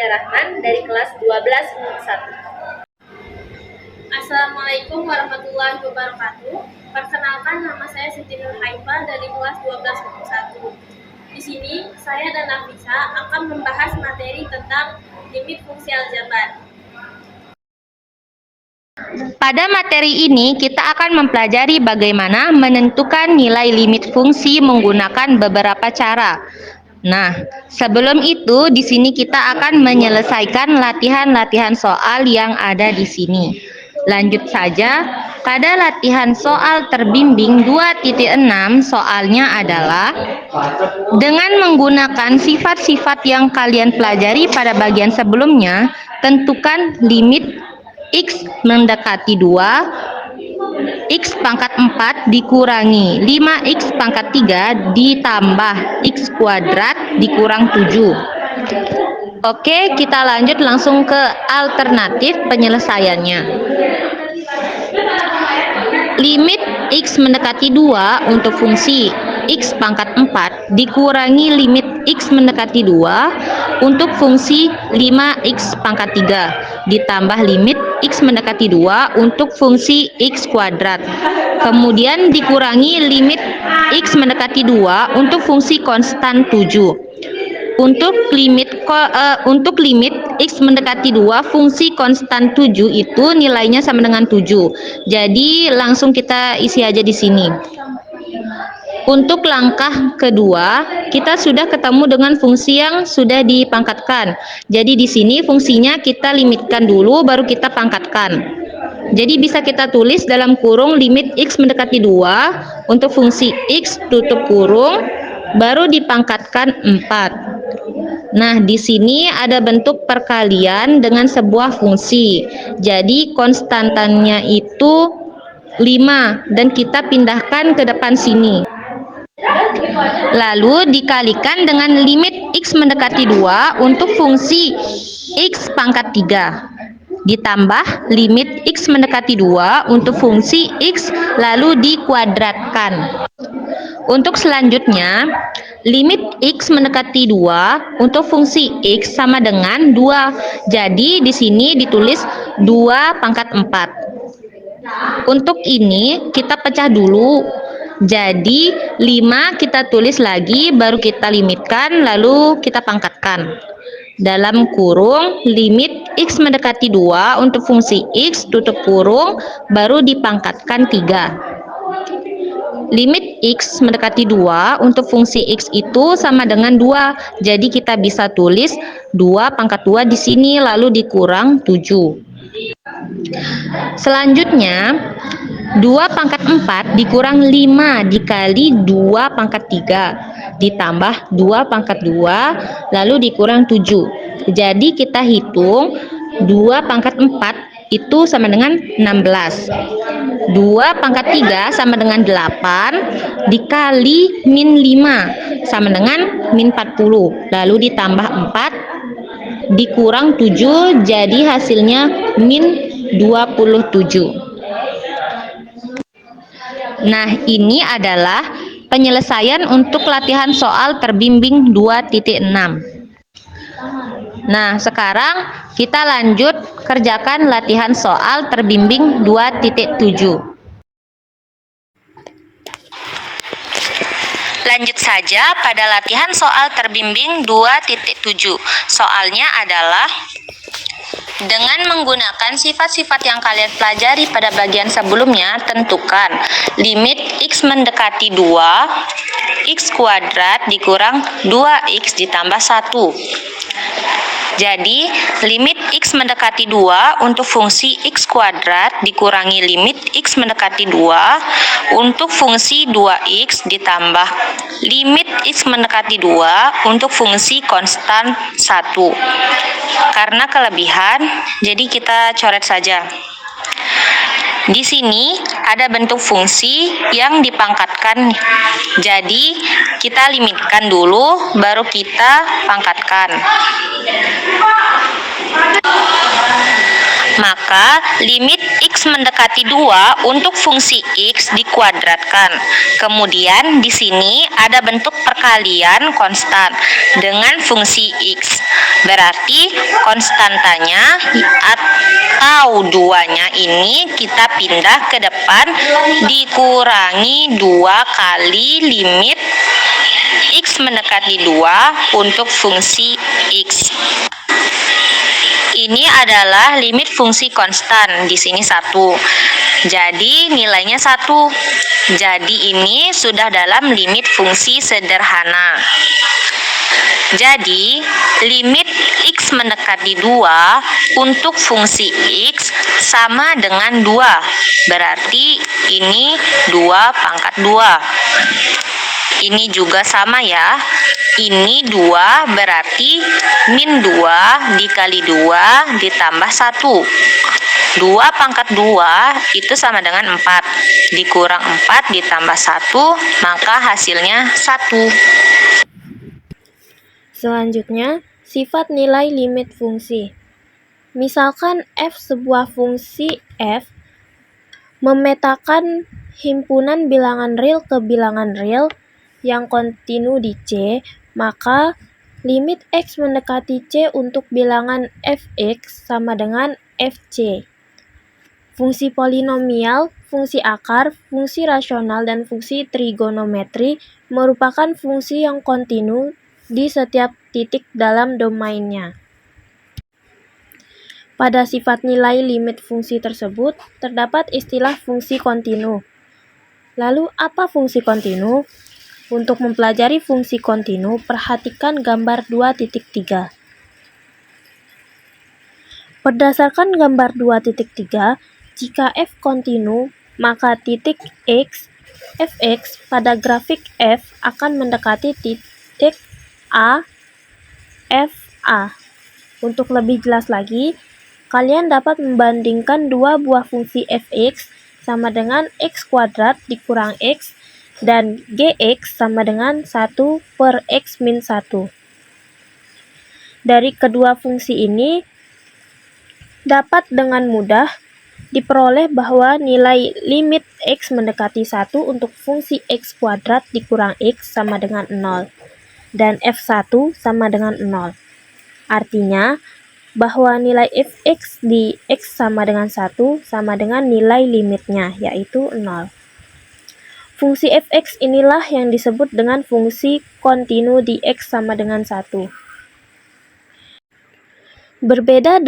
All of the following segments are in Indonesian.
Rahman dari kelas 12 UNIT 1. Assalamualaikum warahmatullahi wabarakatuh. Perkenalkan, nama saya Siti Nur Haifa dari kelas 12 UNIT 1. Di sini, saya dan Nafisa akan membahas materi tentang limit fungsi aljabar. Pada materi ini, kita akan mempelajari bagaimana menentukan nilai limit fungsi menggunakan beberapa cara. Nah, sebelum itu, di sini kita akan menyelesaikan latihan-latihan soal yang ada di sini. Lanjut saja, pada latihan soal terbimbing 2.6, soalnya adalah dengan menggunakan sifat-sifat yang kalian pelajari pada bagian sebelumnya, tentukan limit X mendekati 2, X pangkat 4 dikurangi 5X pangkat 3 ditambah X kuadrat dikurang 7. Oke, kita lanjut langsung ke alternatif penyelesaiannya. Limit X mendekati 2 untuk fungsi X pangkat 4 dikurangi limit X mendekati 2 untuk fungsi 5X pangkat 3 ditambah limit X mendekati 2 untuk fungsi X kuadrat. Kemudian dikurangi limit X mendekati 2 untuk fungsi konstan 7. Untuk limit X mendekati 2 fungsi konstan 7 itu nilainya sama dengan 7. Jadi langsung kita isi aja di sini. Untuk langkah kedua, kita sudah ketemu dengan fungsi yang sudah dipangkatkan. Jadi di sini fungsinya kita limitkan dulu baru kita pangkatkan. Jadi bisa kita tulis dalam kurung limit X mendekati 2 untuk fungsi X tutup kurung baru dipangkatkan 4. Nah, di sini ada bentuk perkalian dengan sebuah fungsi. Jadi konstantannya itu 5 dan kita pindahkan ke depan sini. Lalu dikalikan dengan limit X mendekati 2 untuk fungsi X pangkat 3 ditambah limit X mendekati 2 untuk fungsi X lalu dikuadratkan. Untuk selanjutnya, limit X mendekati 2 untuk fungsi X sama dengan 2. Jadi di sini ditulis 2 pangkat 4. Untuk ini kita pecah dulu. Jadi 5 kita tulis lagi baru kita limitkan lalu kita pangkatkan. Dalam kurung limit X mendekati 2 untuk fungsi X tutup kurung baru dipangkatkan 3. Limit X mendekati 2 untuk fungsi X itu sama dengan 2. Jadi kita bisa tulis 2 pangkat 2 di sini lalu dikurang 7. Selanjutnya 2 pangkat 4 dikurang 5 dikali 2 pangkat 3 ditambah 2 pangkat 2 lalu dikurang 7. Jadi kita hitung 2 pangkat 4 itu sama dengan 16. 2 pangkat 3 sama dengan 8 dikali min 5 sama dengan min 40. Lalu ditambah 4 dikurang 7 jadi hasilnya min 27. Nah, ini adalah penyelesaian untuk latihan soal terbimbing 2.6. Nah, sekarang kita lanjut kerjakan latihan soal terbimbing 2.7. Lanjut saja pada latihan soal terbimbing 2.7. Soalnya adalah dengan menggunakan sifat-sifat yang kalian pelajari pada bagian sebelumnya, tentukan limit X mendekati 2, X kuadrat dikurang 2X ditambah 1. Jadi, limit X mendekati 2 untuk fungsi X kuadrat dikurangi limit X mendekati 2 untuk fungsi 2X ditambah limit X mendekati 2 untuk fungsi konstan 1. Karena kelebihan, jadi kita coret saja. Di sini ada bentuk fungsi yang dipangkatkan. Jadi, kita limitkan dulu, baru kita pangkatkan. Maka limit X mendekati 2 untuk fungsi X dikuadratkan. Kemudian di sini ada bentuk perkalian konstan dengan fungsi X. Berarti konstantanya atau 2-nya ini kita pindah ke depan, dikurangi 2 kali limit X mendekati 2 untuk fungsi X. Ini adalah limit fungsi konstan, di sini 1. Jadi nilainya 1. Jadi ini sudah dalam limit fungsi sederhana. Jadi limit X mendekati 2 untuk fungsi X sama dengan 2. Berarti ini 2 pangkat 2. Ini juga sama ya. Ini 2 berarti min 2 dikali 2 ditambah 1. 2 pangkat 2 itu sama dengan 4. Dikurang 4 ditambah 1, maka hasilnya 1. Selanjutnya, sifat nilai limit fungsi. Misalkan f sebuah fungsi f memetakan himpunan bilangan real ke bilangan real yang kontinu di C, maka limit X mendekati C untuk bilangan fx sama dengan fc. Fungsi polinomial, fungsi akar, fungsi rasional, dan fungsi trigonometri merupakan fungsi yang kontinu di setiap titik dalam domainnya. Pada sifat nilai limit fungsi tersebut, terdapat istilah fungsi kontinu. Lalu, apa fungsi kontinu? Untuk mempelajari fungsi kontinu, perhatikan gambar 2.3. Berdasarkan gambar 2.3, jika f kontinu, maka titik x, fx pada grafik f akan mendekati titik a, fa. Untuk lebih jelas lagi, kalian dapat membandingkan dua buah fungsi fx sama dengan x kuadrat dikurang x dan gx sama dengan 1 per x min 1. Dari kedua fungsi ini dapat dengan mudah diperoleh bahwa nilai limit x mendekati 1 untuk fungsi x kuadrat dikurang x sama dengan 0 dan f1 sama dengan 0. Artinya bahwa nilai fx di x sama dengan 1 sama dengan nilai limitnya, yaitu 0. Fungsi fx inilah yang disebut dengan fungsi kontinu di x sama dengan 1. Berbeda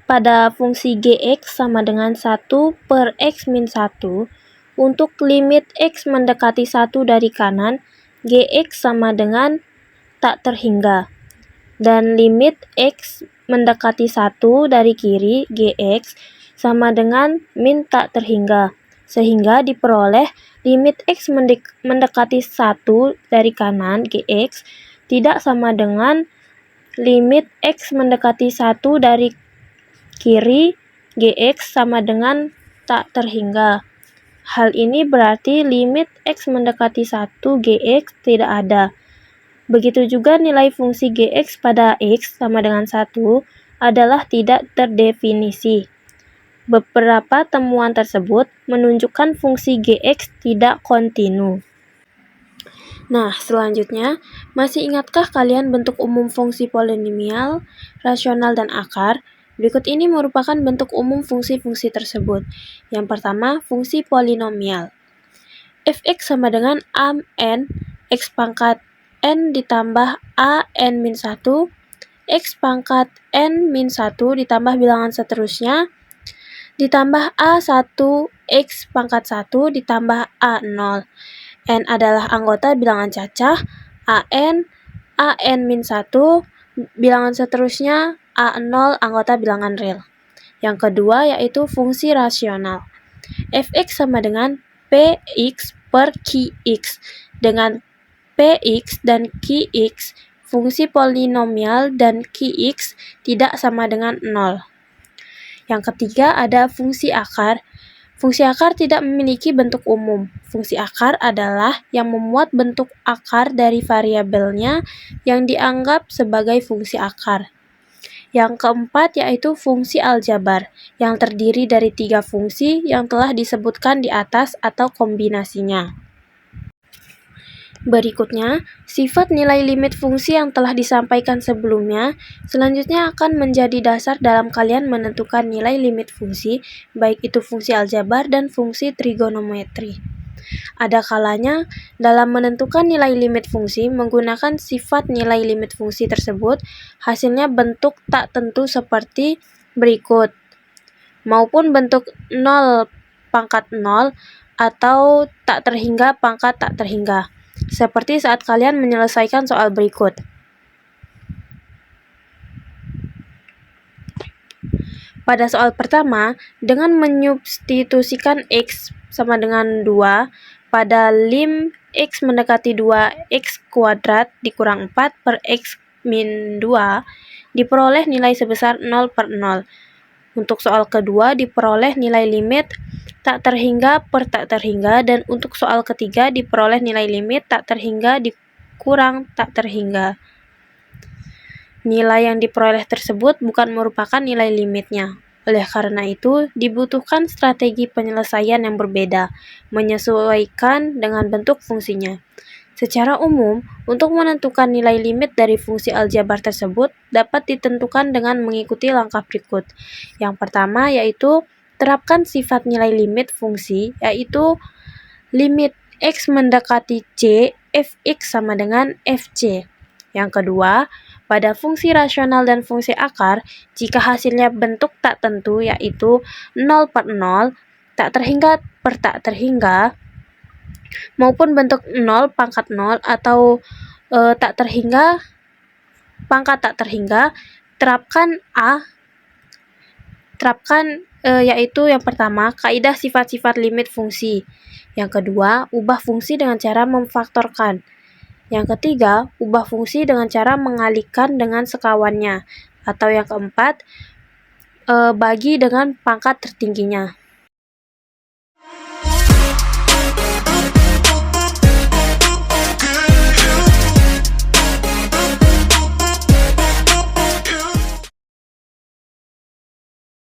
pada fungsi gx sama dengan 1 per x min 1, untuk limit x mendekati 1 dari kanan, gx sama dengan tak terhingga. Dan limit x mendekati 1 dari kiri, gx, sama dengan min tak terhingga. Sehingga diperoleh limit x mendekati 1 dari kanan, gx, tidak sama dengan limit x mendekati 1 dari kiri, gx, sama dengan tak terhingga. Hal ini berarti limit x mendekati 1 gx tidak ada. Begitu juga nilai fungsi gx pada x sama dengan 1 adalah tidak terdefinisi. Beberapa temuan tersebut menunjukkan fungsi gx tidak kontinu. Nah, selanjutnya, masih ingatkah kalian bentuk umum fungsi polinomial, rasional, dan akar? Berikut ini merupakan bentuk umum fungsi-fungsi tersebut. Yang pertama, fungsi polinomial. Fx sama dengan an x pangkat n ditambah a n min 1, x pangkat n min 1 ditambah bilangan seterusnya, ditambah a1 x pangkat 1 ditambah a0. N adalah anggota bilangan cacah, an min 1, bilangan seterusnya a0 anggota bilangan real. Yang kedua yaitu fungsi rasional. Fx sama dengan px per qx, dengan px dan qx fungsi polinomial dan qx tidak sama dengan 0. Yang ketiga ada fungsi akar. Fungsi akar tidak memiliki bentuk umum. Fungsi akar adalah yang memuat bentuk akar dari variabelnya yang dianggap sebagai fungsi akar. Yang keempat yaitu fungsi aljabar, yang terdiri dari 3 fungsi yang telah disebutkan di atas atau kombinasinya. Berikutnya, sifat nilai limit fungsi yang telah disampaikan sebelumnya selanjutnya akan menjadi dasar dalam kalian menentukan nilai limit fungsi, baik itu fungsi aljabar dan fungsi trigonometri. Ada kalanya dalam menentukan nilai limit fungsi menggunakan sifat nilai limit fungsi tersebut, hasilnya bentuk tak tentu seperti berikut, maupun bentuk 0 pangkat 0 atau tak terhingga pangkat tak terhingga, seperti saat kalian menyelesaikan soal berikut. Pada soal pertama, dengan menyubstitusikan X sama dengan 2 pada lim X mendekati 2X kuadrat dikurang 4 per X min 2 diperoleh nilai sebesar 0 per 0. Untuk soal kedua diperoleh nilai limit tak terhingga per tak terhingga, dan untuk soal ketiga diperoleh nilai limit tak terhingga dikurang tak terhingga. Nilai yang diperoleh tersebut bukan merupakan nilai limitnya. Oleh karena itu, dibutuhkan strategi penyelesaian yang berbeda, menyesuaikan dengan bentuk fungsinya. Secara umum, untuk menentukan nilai limit dari fungsi aljabar tersebut dapat ditentukan dengan mengikuti langkah berikut. Yang pertama yaitu terapkan sifat nilai limit fungsi, yaitu limit X mendekati C, fx sama dengan fc. Yang kedua, pada fungsi rasional dan fungsi akar, jika hasilnya bentuk tak tentu yaitu 0 per 0, tak terhingga per tak terhingga, maupun bentuk 0 pangkat 0 atau tak terhingga pangkat tak terhingga, terapkan yaitu yang pertama, kaidah sifat-sifat limit fungsi. Yang kedua, ubah fungsi dengan cara memfaktorkan. Yang ketiga, ubah fungsi dengan cara mengalihkan dengan sekawannya. Atau yang keempat, bagi dengan pangkat tertingginya.